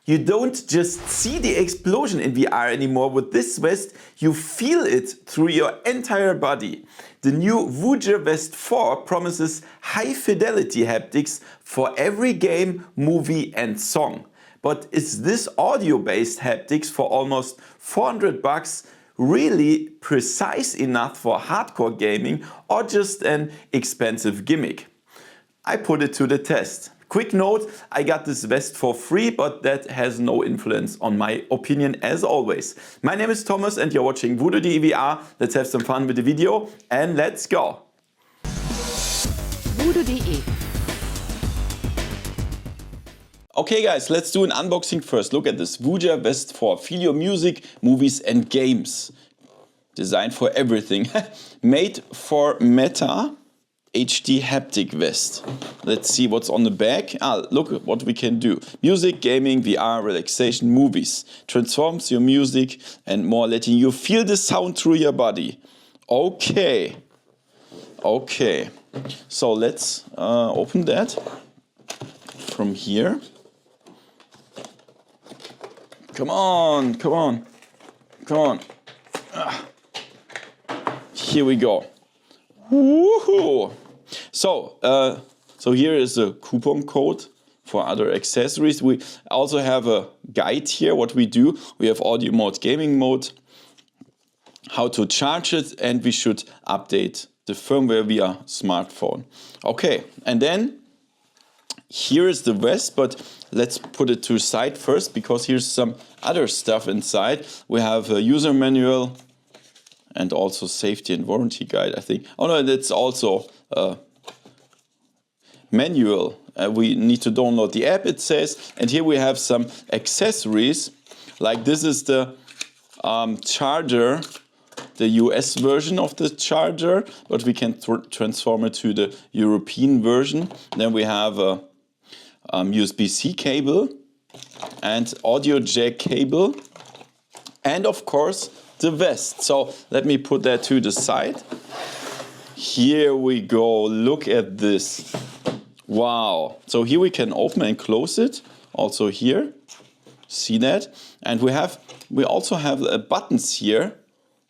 You don't just see the explosion in VR anymore. With this vest, you feel it through your entire body. The new Woojer Vest 4 promises high-fidelity haptics for every game, movie and song. But is this audio-based haptics for almost $400 really precise enough for hardcore gaming or just an expensive gimmick? I put it to the test. Quick note, I got this vest for free, but that has no influence on my opinion as always. My name is Thomas and you're watching VoodooDE VR. Let's have some fun with the video and let's go! VoodooDE. Okay guys, let's do an unboxing first. Look at this Woojer Vest 4. Feel your music, movies and games. Designed for everything. Made for Meta. HD Haptic vest. Let's see what's on the back. Look at what we can do. Music, gaming, VR, relaxation, movies. Transforms your music and more, letting you feel the sound through your body. Okay. Okay. So let's open that from here. Come on, come on, come on. Here we go. Woohoo! So here is a coupon code for other accessories. We also have a guide here, what we do. We have audio mode, gaming mode, how to charge it, and we should update the firmware via smartphone. Okay, and then here is the vest, but let's put it to the side first because here's some other stuff inside. We have a user manual and also safety and warranty guide, I think. Oh no, that's also a manual. We need to download the app, it says. And here we have some accessories. Like this is the charger, the US version of the charger, but we can transform it to the European version. Then we have a USB-C cable and audio jack cable. And of course, the vest. So let me put that to the side. Here we go. Look at this. Wow. So here we can open and close it. Also here. See that? And we also have buttons here.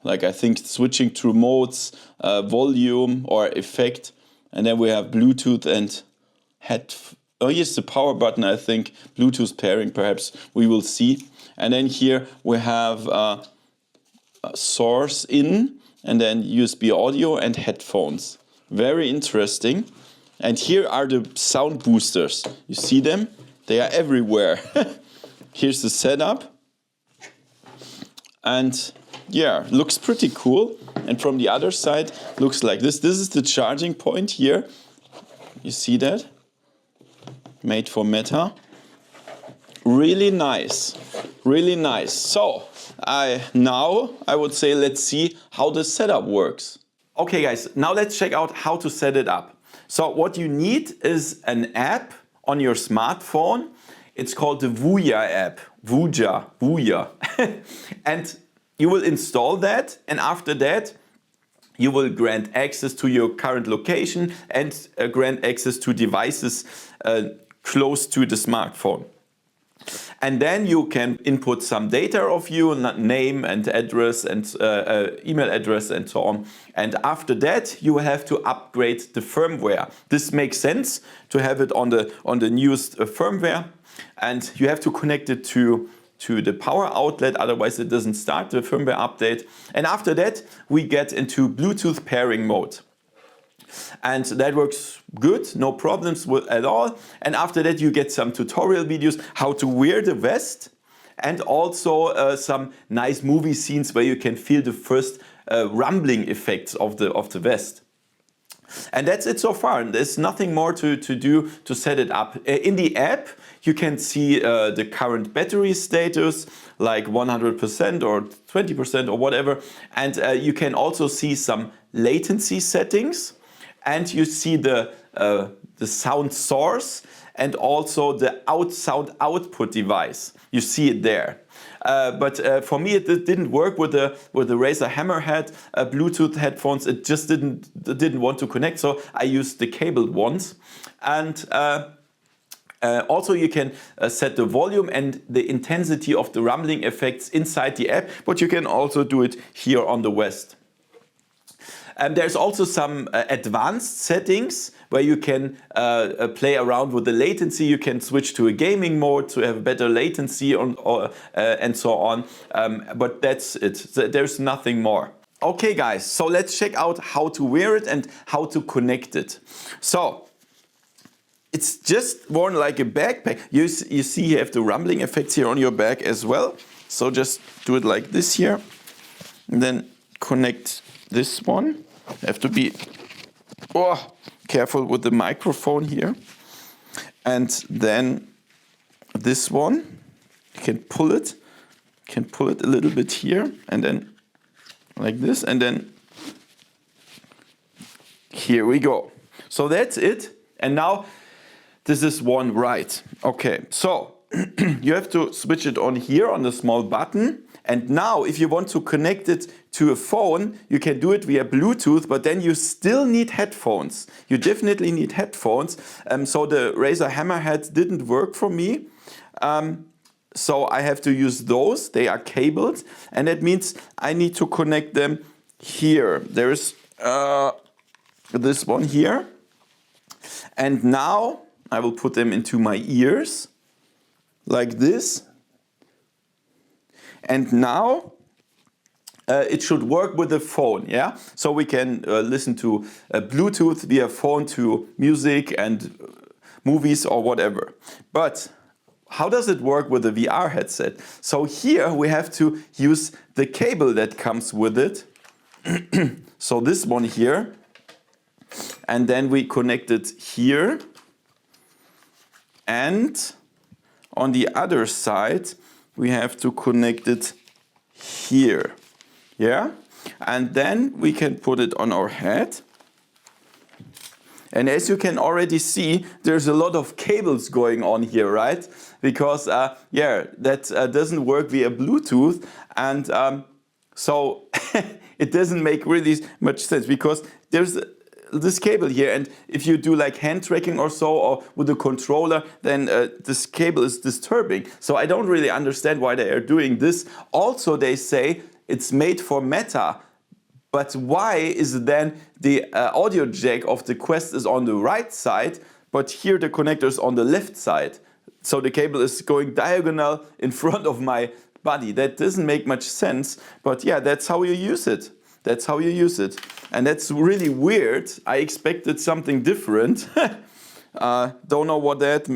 Like I think switching through modes, volume or effect. And then we have Bluetooth and oh yes, the power button, I think. Bluetooth pairing perhaps we will see. And then here we have source in and then USB audio and headphones. Very interesting. And here are the sound boosters. You see them? They are everywhere. Here's the setup. And yeah, looks pretty cool. And from the other side, looks like this. This is the charging point here. You see that? Made for Meta. Really nice. Really nice. So, now I would say let's see how the setup works. Okay guys, now let's check out how to set it up. So what you need is an app on your smartphone. It's called the Woojer app. Woojer. And you will install that, and after that you will grant access to your current location and grant access to devices close to the smartphone. And then you can input some data of you, name and address and email address and so on. And after that, you have to upgrade the firmware. This makes sense to have it on the newest firmware. And you have to connect it to the power outlet, otherwise it doesn't start the firmware update. And after that, we get into Bluetooth pairing mode. And that works good, no problems at all. And after that you get some tutorial videos how to wear the vest and also some nice movie scenes where you can feel the first rumbling effects of the vest. And that's it so far. There's nothing more to do to set it up. In the app you can see the current battery status, like 100% or 20% or whatever. And you can also see some latency settings. And you see the sound source and also the sound output device. You see it there. But for me it didn't work with the Razer Hammerhead Bluetooth headphones. It just didn't want to connect, so I used the cabled ones. And Also, you can set the volume and the intensity of the rumbling effects inside the app, but you can also do it here on the Vest. There's also some advanced settings where you can play around with the latency. You can switch to a gaming mode to have better latency and so on. But that's it. There's nothing more. Okay, guys, so let's check out how to wear it and how to connect it. So it's just worn like a backpack. You see you have the rumbling effects here on your back as well. So just do it like this here. And then connect this one. Have to be careful with the microphone here. And then this one, you can pull it. You can pull it a little bit here and then like this, and then here we go. So that's it. And now this is one right. Okay, so you have to switch it on here on the small button. And now if you want to connect it to a phone, you can do it via Bluetooth, but then you still need headphones. You definitely need headphones. So the Razer Hammerhead didn't work for me. So I have to use those. They are cabled, and that means I need to connect them here. There's this one here. And now I will put them into my ears like this. And now it should work with the phone, yeah? So we can listen to Bluetooth via phone to music and movies or whatever. But how does it work with the VR headset? So here we have to use the cable that comes with it. So this one here. And then we connect it here. And on the other side, we have to connect it here. Yeah? And then we can put it on our head. And as you can already see, there's a lot of cables going on here, right? Because, that doesn't work via Bluetooth. And so it doesn't make really much sense because there's this cable here. And if you do like hand tracking or so, or with a controller, then this cable is disturbing. So I don't really understand why they are doing this. Also, they say it's made for Meta. But why is then the audio jack of the Quest is on the right side, but here the connector is on the left side? So the cable is going diagonal in front of my body. That doesn't make much sense, but yeah, that's how you use it. That's how you use it. And that's really weird. I expected something different. Don't know what that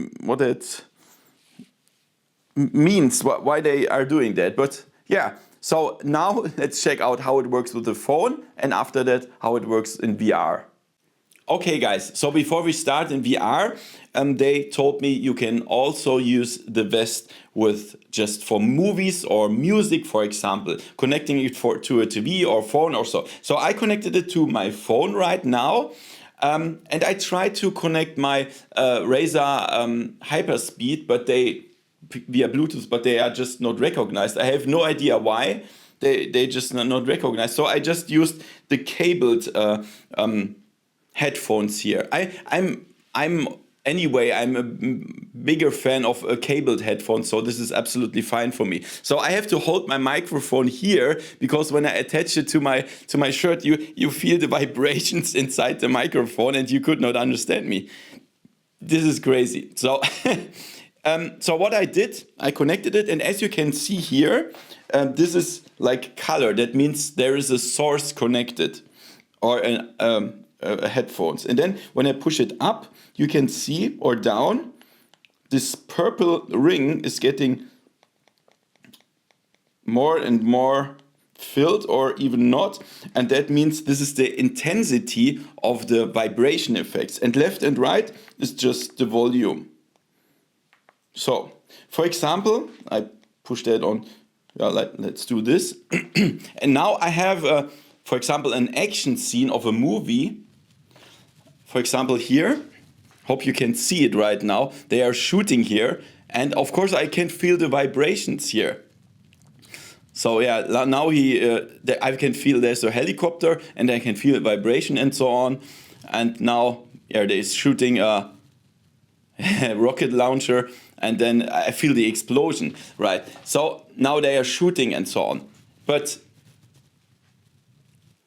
means, why they are doing that, but yeah. So now let's check out how it works with the phone, and after that how it works in VR. Okay guys, so before we start in VR, they told me you can also use the Vest with just for movies or music, for example, connecting it to a TV or phone or so. So I connected it to my phone right now. And I tried to connect my Razer Hyperspeed, but via Bluetooth, but they are just not recognized. I have no idea why they just not recognized. So I just used the cabled headphones here. I'm a bigger fan of a cabled headphone, so this is absolutely fine for me. So I have to hold my microphone here because when I attach it to my shirt, you feel the vibrations inside the microphone, and you could not understand me. This is crazy. So. So what I did, I connected it, and as you can see here, this is like color. That means there is a source connected, or a headphones. And then when I push it up, you can see, or down, this purple ring is getting more and more filled, or even not. And that means this is the intensity of the vibration effects. And left and right is just the volume. So, for example, I push that on, let's do this. And now I have, for example, an action scene of a movie. For example, here, hope you can see it right now. They are shooting here. And of course, I can feel the vibrations here. So yeah, now I can feel there's a helicopter, and I can feel the vibration and so on. And now, they're shooting rocket launcher, and then I feel the explosion, right? So now they are shooting and so on. But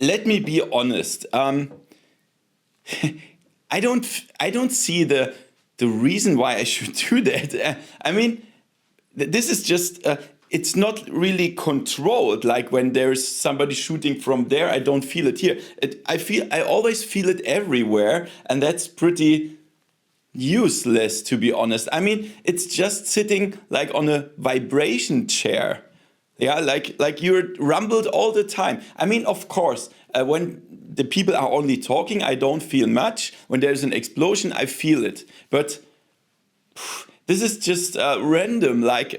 let me be honest. I don't see the reason why I should do that. I mean, this is just it's not really controlled. Like when there's somebody shooting from there, I don't feel it here. I always feel it everywhere, and that's pretty useless, to be honest. I mean, it's just sitting like on a vibration chair. Yeah, like you're rumbled all the time. I mean, of course, when the people are only talking, I don't feel much. When there's an explosion, I feel it. But this is just random. Like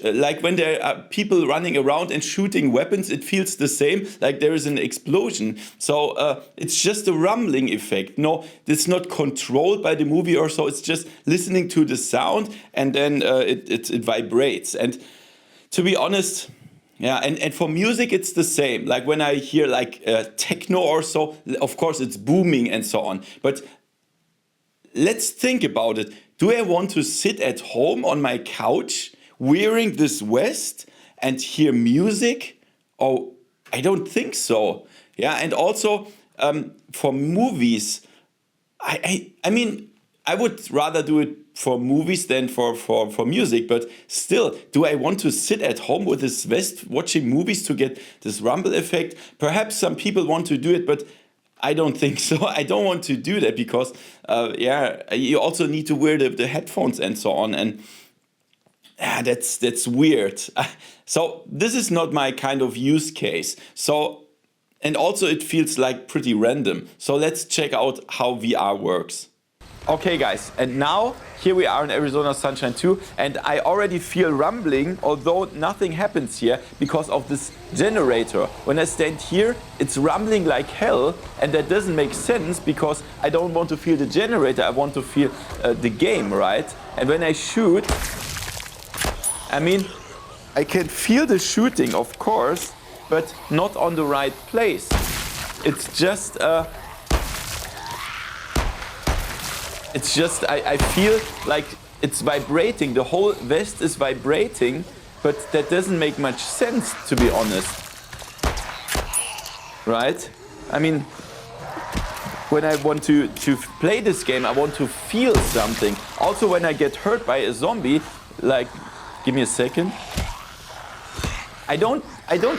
like when there are people running around and shooting weapons, it feels the same. Like there is an explosion. So it's just a rumbling effect. No, it's not controlled by the movie or so. It's just listening to the sound, and then it vibrates. And to be honest, yeah, and for music it's the same. Like when I hear like techno or so, of course it's booming and so on. But let's think about it. Do I want to sit at home on my couch wearing this vest and hear music? Oh, I don't think so. Yeah, and also for movies, I mean, I would rather do it for movies than for music, but still, do I want to sit at home with this vest watching movies to get this rumble effect? Perhaps some people want to do it, but I don't think so. I don't want to do that because, you also need to wear the headphones and so on, and that's weird. So this is not my kind of use case. So, and also it feels like pretty random. So let's check out how VR works. Okay guys, and now here we are in Arizona Sunshine 2, and I already feel rumbling, although nothing happens here because of this generator. When I stand here, it's rumbling like hell, and that doesn't make sense because I don't want to feel the generator, I want to feel the game, right? And when I shoot, I mean, I can feel the shooting, of course, but not on the right place. It's just I feel like it's vibrating. The whole vest is vibrating, but that doesn't make much sense, to be honest. Right? I mean, when I want to play this game, I want to feel something. Also, when I get hurt by a zombie, like, give me a second. I don't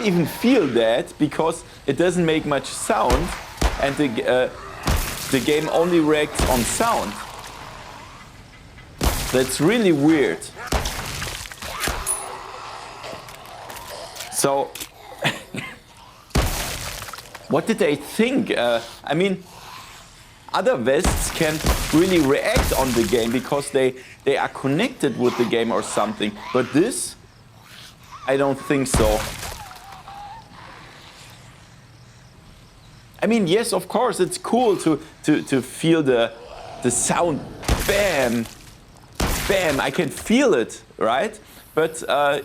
even feel that because it doesn't make much sound, and the game only reacts on sound. That's really weird. So, what did they think? I mean, other vests can really react on the game because they are connected with the game or something. But this, I don't think so. I mean, yes, of course, it's cool to feel the sound. Bam! Bam! I can feel it, right? But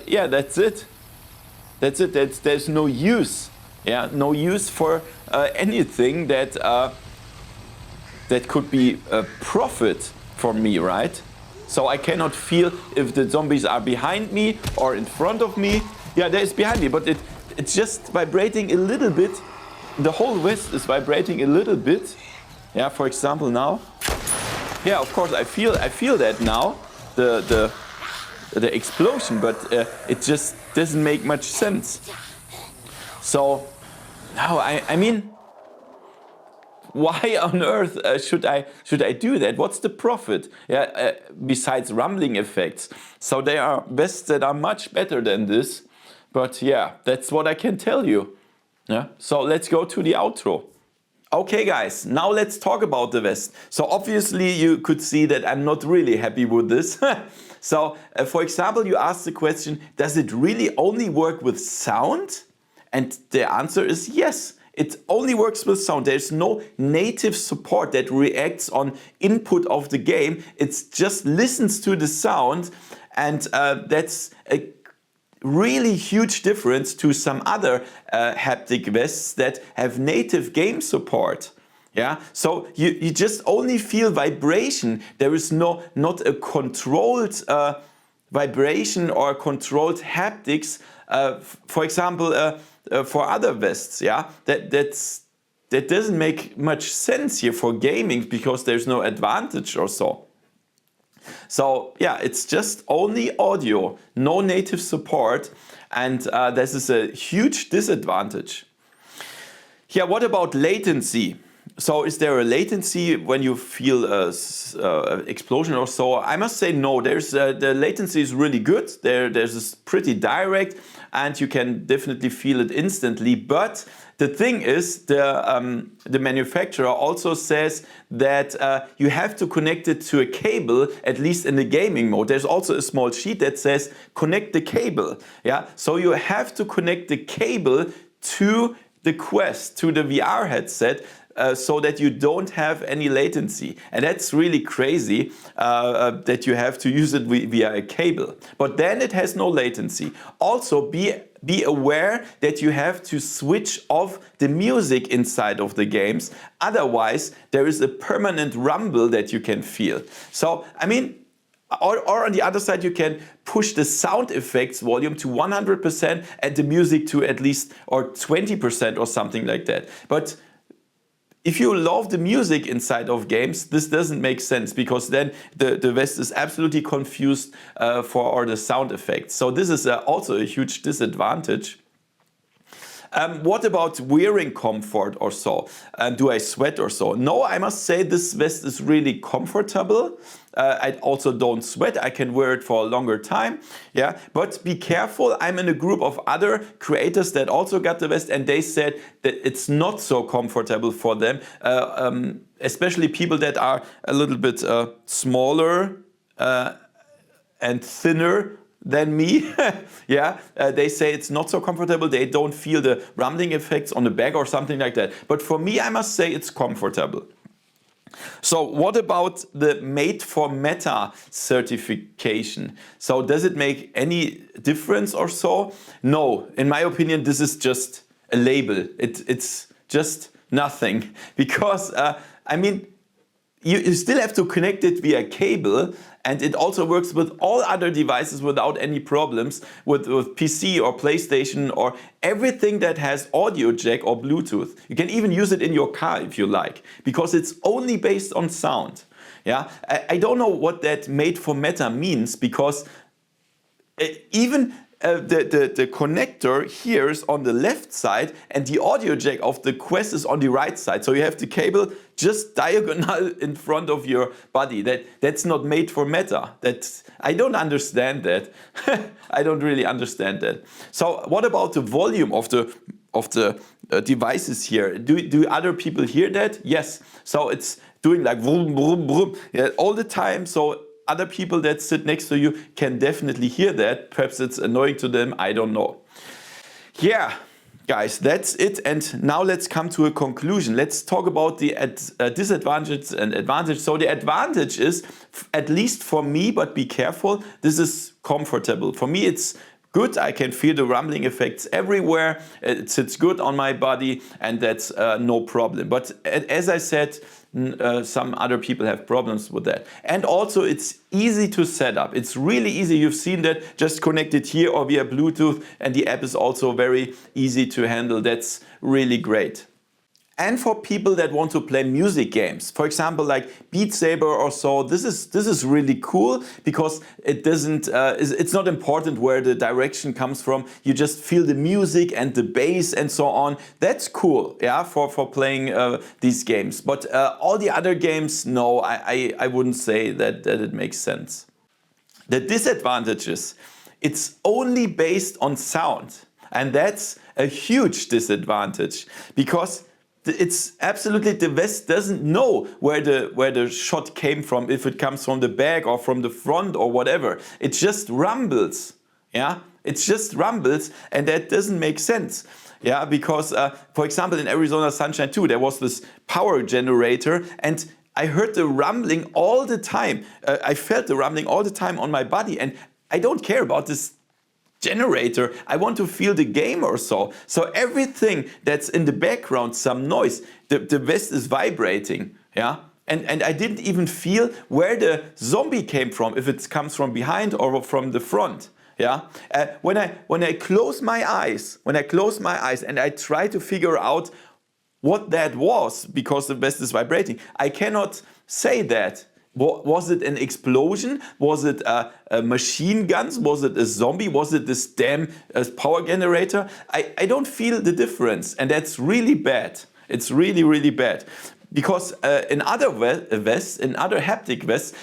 yeah, that's it. That's it. There's no use. Yeah, no use for anything that could be a profit for me, right? So I cannot feel if the zombies are behind me or in front of me. Yeah, there is behind me, but it's just vibrating a little bit. The whole vest is vibrating a little bit. Yeah, for example now. Yeah, of course I feel that now, the explosion, but it just doesn't make much sense. So now I mean, why on earth should I do that? What's the profit? Yeah, besides rumbling effects. So there are vests that are much better than this, but yeah, that's what I can tell you. Yeah. So let's go to the outro. Okay guys, now let's talk about the vest. So obviously you could see that I'm not really happy with this. So for example, you asked the question, does it really only work with sound? And the answer is yes. It only works with sound. There's no native support that reacts on input of the game. It just listens to the sound, and that's a really huge difference to some other haptic vests that have native game support. Yeah, so you just only feel vibration. There is not a controlled vibration or controlled haptics. For example, for other vests, yeah, that doesn't make much sense here for gaming because there's no advantage or so. So yeah, it's just only audio, no native support, and this is a huge disadvantage. Yeah, what about latency? So is there a latency when you feel an explosion or so? I must say no. The latency is really good. There's this pretty direct, and you can definitely feel it instantly. But the thing is, the manufacturer also says that you have to connect it to a cable, at least in the gaming mode. There's also a small sheet that says connect the cable. Yeah, so you have to connect the cable to the Quest, to the VR headset, so that you don't have any latency. And that's really crazy that you have to use it via a cable. But then it has no latency. Also, be aware that you have to switch off the music inside of the games. Otherwise, there is a permanent rumble that you can feel. So, I mean, or on the other side, you can push the sound effects volume to 100% and the music to at least or 20% or something like that. But if you love the music inside of games, this doesn't make sense because then the Vest is absolutely confused for all the sound effects. So this is also a huge disadvantage. What about wearing comfort or so? Do I sweat or so? No, I must say this vest is really comfortable. I also don't sweat. I can wear it for a longer time. Yeah, but be careful. I'm in a group of other creators that also got the vest, and they said that it's not so comfortable for them, especially people that are a little bit smaller and thinner than me. Yeah, they say it's not so comfortable. They don't feel the rumbling effects on the back or something like that. But for me, I must say it's comfortable. So what about the Made for Meta certification? So does it make any difference or so? No, in my opinion, this is just a label. It's just nothing because I mean, you still have to connect it via cable, and it also works with all other devices without any problems, with PC or PlayStation or everything that has audio jack or Bluetooth. You can even use it in your car if you like, because it's only based on sound. Yeah, I don't know what that Made for Meta means, because even the connector here is on the left side and the audio jack of the Quest is on the right side. So you have the cable just diagonal in front of your body. That's not Made for Meta. I don't understand that. I don't really understand that. So what about the volume of the devices here? Do other people hear that? Yes. So it's doing like vroom, vroom, vroom, yeah, all the time. So other people that sit next to you can definitely hear that. Perhaps it's annoying to them, I don't know. Yeah, guys, that's it. And now let's come to a conclusion. Let's talk about the disadvantages and advantage. So the advantage is, at least for me, but be careful, this is comfortable. For me, it's good. I can feel the rumbling effects everywhere. It sits good on my body, and that's no problem. But as I said, some other people have problems with that. And also it's easy to set up. It's really easy. You've seen that. Just connect it here or via Bluetooth, and the app is also very easy to handle. That's really great. And for people that want to play music games, for example, like Beat Saber or so, this is really cool because it doesn't. It's not important where the direction comes from. You just feel the music and the bass and so on. That's cool, yeah, for playing these games. But all the other games, no, I wouldn't say that it makes sense. The disadvantages: it's only based on sound, and that's a huge disadvantage because it's absolutely, the Vest doesn't know where the shot came from, if it comes from the back or from the front or whatever. It just rumbles. Yeah, it just rumbles, and that doesn't make sense. Yeah, because for example, in Arizona Sunshine 2, there was this power generator, and I heard the rumbling all the time. I felt the rumbling all the time on my body, and I don't care about this generator. I want to feel the game or so. So everything that's in the background, some noise, the vest is vibrating. Yeah. And I didn't even feel where the zombie came from, if it comes from behind or from the front. Yeah. When I close my eyes, and I try to figure out what that was, because the vest is vibrating, I cannot say that. Was it an explosion? Was it a machine guns? Was it a zombie? Was it this damn power generator? I don't feel the difference, and that's really bad. It's really, really bad. Because in other vests, in other haptic vests,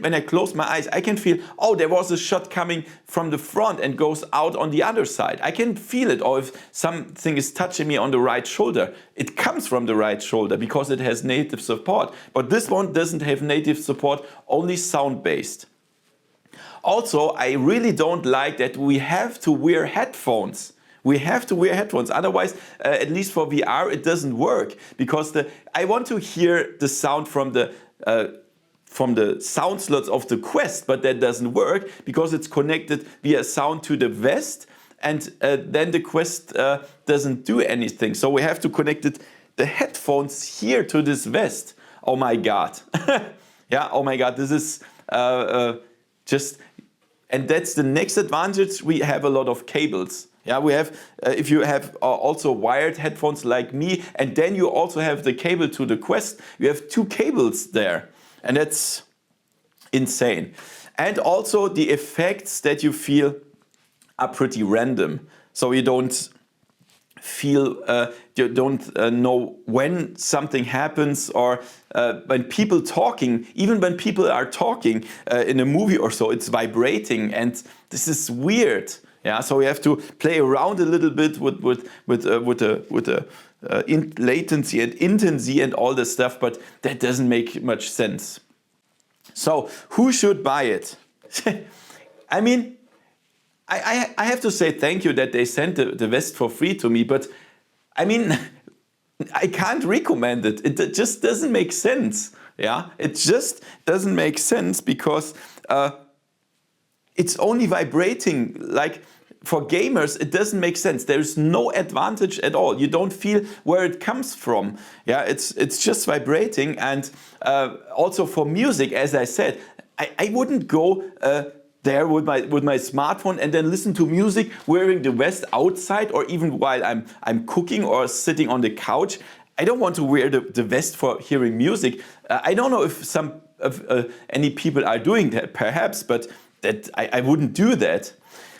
when I close my eyes, I can feel, oh, there was a shot coming from the front and goes out on the other side. I can feel it, or if something is touching me on the right shoulder, it comes from the right shoulder because it has native support. But this one doesn't have native support, only sound-based. Also, I really don't like that we have to wear headphones. We have to wear headphones, otherwise, at least for VR, it doesn't work, because I want to hear the sound from the sound slots of the Quest, but that doesn't work because it's connected via sound to the vest, and then the Quest doesn't do anything. So we have to connect the headphones here to this vest. Oh my God. Yeah, oh my God, this is just, and that's the next advantage. We have a lot of cables. Yeah, we have, if you have also wired headphones like me, and then you also have the cable to the Quest, you have 2 cables there, and that's insane. And also the effects that you feel are pretty random, so you don't feel, you don't know when something happens, or when people talking, even when people are talking in a movie or so, it's vibrating, and this is weird. Yeah, so we have to play around a little bit with the latency and intensity and all this stuff, but that doesn't make much sense. So who should buy it? I mean, I have to say thank you that they sent the vest for free to me, but I mean, I can't recommend it. It just doesn't make sense. Yeah, it just doesn't make sense because it's only vibrating. Like, for gamers, it doesn't make sense. There's no advantage at all. You don't feel where it comes from. Yeah, it's just vibrating. And also for music, as I said, I wouldn't go there with my smartphone and then listen to music wearing the vest outside, or even while I'm cooking or sitting on the couch. I don't want to wear the vest for hearing music. I don't know if any people are doing that, perhaps, but that I wouldn't do that.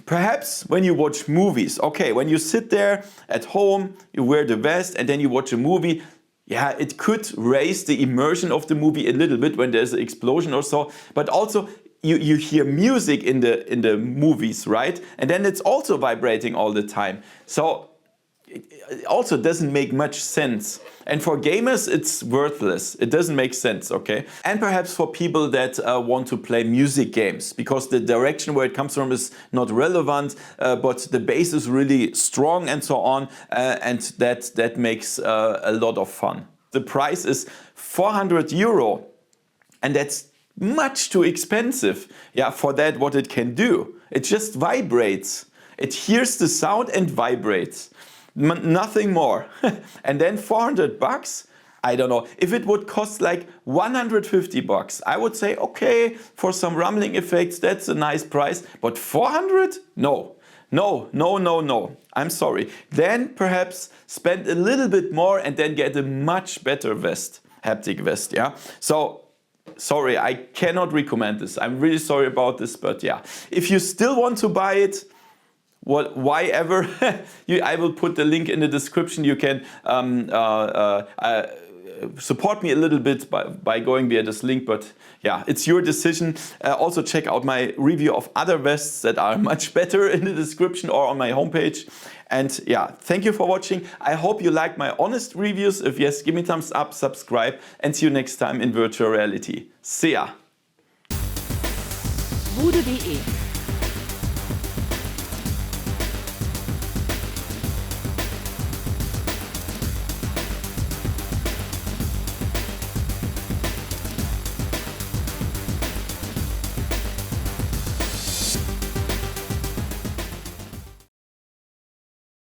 Perhaps when you watch movies, okay, when you sit there at home, you wear the vest and then you watch a movie, yeah, it could raise the immersion of the movie a little bit when there's an explosion or so, but also you hear music in the movies, right? And then it's also vibrating all the time. So it also doesn't make much sense. And for gamers, it's worthless. It doesn't make sense, okay? And perhaps for people that want to play music games, because the direction where it comes from is not relevant, but the bass is really strong and so on, and that makes a lot of fun. The price is 400 euro, and that's much too expensive, yeah, for that what it can do. It just vibrates. It hears the sound and vibrates. Nothing more. And then 400 bucks, I don't know. If it would cost like 150 bucks, I would say, okay, for some rumbling effects, that's a nice price. But 400? No. No, no, no, no. I'm sorry. Then perhaps spend a little bit more and then get a much better vest, haptic vest, yeah? So, sorry, I cannot recommend this. I'm really sorry about this, but yeah. If you still want to buy it, why ever, I will put the link in the description. You can support me a little bit by going via this link, but yeah, it's your decision. Also check out my review of other vests that are much better in the description or on my homepage. And yeah, thank you for watching. I hope you liked my honest reviews. If yes, give me a thumbs up, subscribe, and see you next time in virtual reality. See ya! VoodooDE